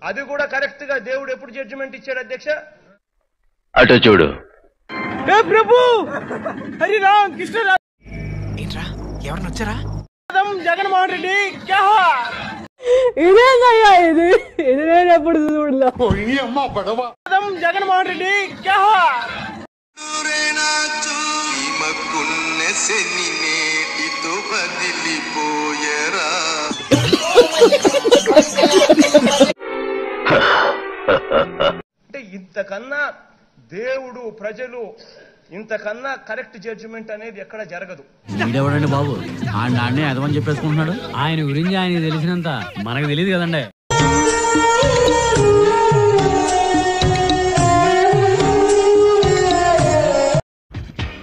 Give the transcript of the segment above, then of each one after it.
అది కూడా కరెక్ట్ గా దేవుడు ఎప్పుడు జడ్జిమెంట్ ఇచ్చాడు అధ్యక్ష? అటు చూడు. ప్రభు హరి రామ్ కృష్ణ ఏంట్రా ఎవరన్నా వచ్చారా? జగన్మోహన్ రెడ్డి ఇదేదయ్యా ఇది నేను ఎప్పుడు చూడలే. జగన్మోహన్ రెడ్డి అంటే ఇంతకన్నా దేవుడు ప్రజలు ఇంతకన్నా కరెక్ట్ జడ్జిమెంట్ అనేది ఎక్కడ జరగదు. వీడెవడండి బాబు? ఆడిని అదమని చెప్పేసుకుంటున్నాడు. ఆయన గురించి ఆయన తెలిసినంత మనకు తెలియదు కదండి.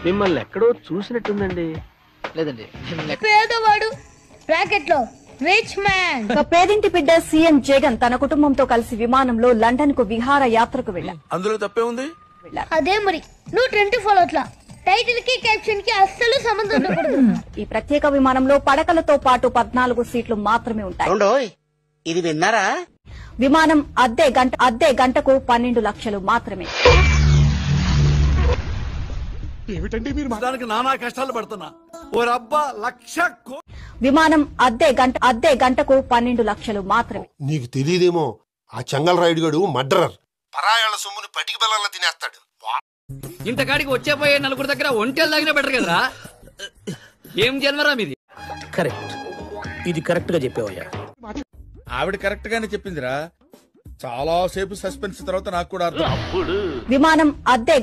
మిమ్మల్ని ఎక్కడో చూసినట్టుందండి. లేదండి. పేదవాడు బ్రాకెట్ లో రిచ్ మ్యాన్. ఒక పేదింటి బిడ్డ సీఎం జగన్ తన కుటుంబంతో కలిసి విమానంలో లండన్ కు విహార యాత్రకు వెళ్లారు. అందులో తప్పే ఉంది. అదే మరి నువ్వు 24 అట్లా టైటిల్ కి క్యాప్షన్ కి అస్సలు సంబంధం ఉండకూడదు. ఈ ప్రత్యేక విమానంలో పడకలతో పాటు 14 సీట్లు మాత్రమే ఉంటాయి. ఇది విన్నారా? విమానం అద్దె గంటకు 12 లక్షలు మాత్రమే. ఏమిటండి మీరు మాట్లాడడానికి నానా కష్టాలు పడుతున్నా? ఓ రబ్బా లక్ష విమానం అద్దె గంటకు 12 లక్షలు మాత్రమే. నీకు తెలియదేమో, ఆ చెంగల్ రైడ్ గడు మర్డరర్. పరాయాళ్ళ సొమ్ముని పటికి బెల్లంలో తినేస్తాడు. ఇంతకాడికి వచ్చే పోయే నలుగురు దగ్గర ఒంటెలు తాగినా బెటర్ కదరా. ఏం జన్మరా మీది? కరెక్ట్. ఇది కరెక్ట్ గా చెప్పావయ్యా. ఆవిడ కరెక్ట్ గానే చెప్పిందిరా. చాలా సేపు సస్పెన్స్ తర్వాత నాకు కూడా అర్థం. విమానం అద్దె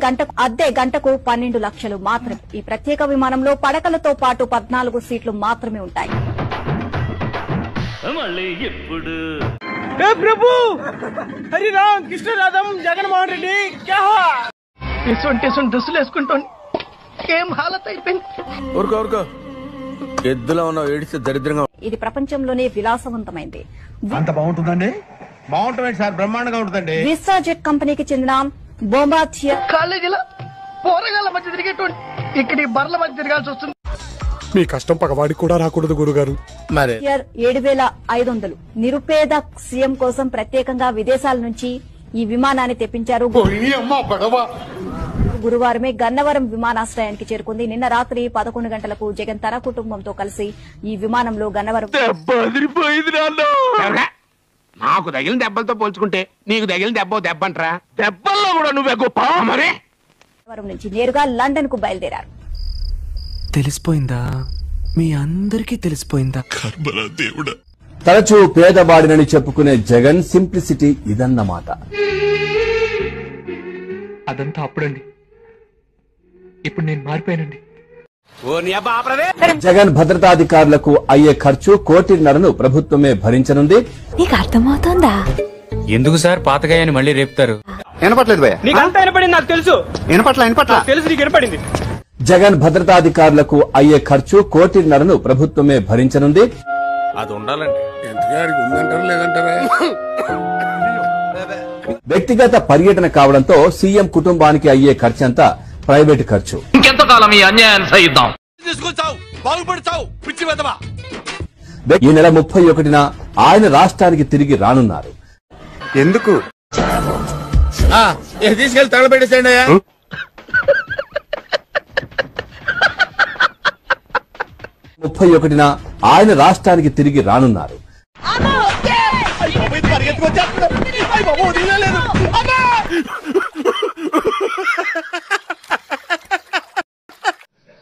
గంటకు 12 లక్షలు మాత్రమే. ఈ ప్రత్యేక విమానంలో పడకలతో పాటు 14 సీట్లు మాత్రమే ఉంటాయి. ప్రభు హరి రామ్ కృష్ణ జగన్మోహన్ రెడ్డి డ్రెస్సులు వేసుకుంటాను. ఏం హాలత్ అయిపోయింది. ఊరుకో ఎద్దులో ఉన్న ఏడిస్తే దరిద్రంగా. ఇది ప్రపంచంలోనే విలాసవంతమైంది. అంత బాగుంటుందండి? బాగుంటుంది సార్, బ్రహ్మాండంగా ఉంటుందండి. విస్టాజెట్ కంపెనీకి చెందిన బొంబార్డియర్ కాలేజీలో పోరగాళ్ళ మధ్య తిరిగేటువంటి ఇక్కడ బర్ల మధ్య తిరగాల్సి వస్తుంది. మీ కష్టం పగవాడికి కూడా రాకూడదు గురుగారు. మరి 7,500 నిరుపేద సీఎం కోసం ప్రత్యేకంగా విదేశాల నుంచి ఈ విమానాన్ని తెప్పించారు. గురువారమే గన్నవరం విమానాశ్రయానికి చేరుకుంది. నిన్న రాత్రి 11 గంటలకు జగన్ తన కుటుంబంతో కలిసి ఈ విమానంలో గన్నవరం. నాకు తగిలిన దెబ్బలతో పోల్చుకుంటే నీకు తగిలిన దెబ్బంటరా? దెబ్బల్లో కూడా నువ్వే గొప్ప. మరి గన్నవరం నుంచి నేరుగా లండన్ కు బయలుదేరారు. తెలిసిపోయిందా? మీ అందరికీ తెలిసిపోయిందా? తరచూ పేదవాడినని చెప్పుకునే జగన్ సింప్లిసిటీ ఇదన్నమాట. అదంతా అప్పుడండి, ఇప్పుడు నేను మారిపోయానండి. జగన్ భద్రతాధికారులకు అయ్యే ఖర్చు 1.5 కోటి ప్రభుత్వమే భరించనుంది. నీకు అర్థమవుతోందా? ఎందుకు సార్ పాతగాయని మళ్ళీ రేపుతారు? వినపట్లేదు భయ్యా. నీకు అంతా వినపడింది నాకు తెలుసు. వినపట్ల తెలుసు, నీకు వినపడింది. జగన్ భద్రతాధికారులకు అయ్యే ఖర్చు 1.5 కోటి ప్రభుత్వమే భరించనుంది. అది ఉండాలండి. వ్యక్తిగత పర్యటన కావడంతో సీఎం కుటుంబానికి అయ్యే ఖర్చంతా ప్రైవేటు ఖర్చు. ఇంకెంతకాలం ఈ అన్యాయాన్ని సహిద్దాం? ఈ నెల 31న ఆయన రాష్ట్రానికి తిరిగి రానున్నారు. ఎందుకు? తీసుకెళ్లి తగలబెట్టేసేయండి. 31న ఆయన రాష్ట్రానికి తిరిగి రానున్నారు.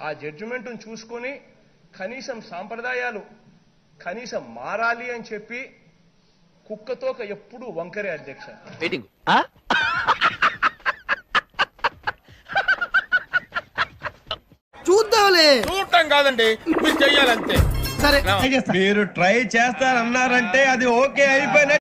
ఆ జడ్జిమెంట్ చూసుకుని కనీసం సాంప్రదాయాలు కనీసం మారాలి అని చెప్పి కుక్కతోక ఎప్పుడు వంకరే అధ్యక్ష. చూడటం కాదండి, మీరు చెయ్యాలంతే. మీరు ట్రై చేస్తారన్నారంటే అది ఓకే అయిపోయిన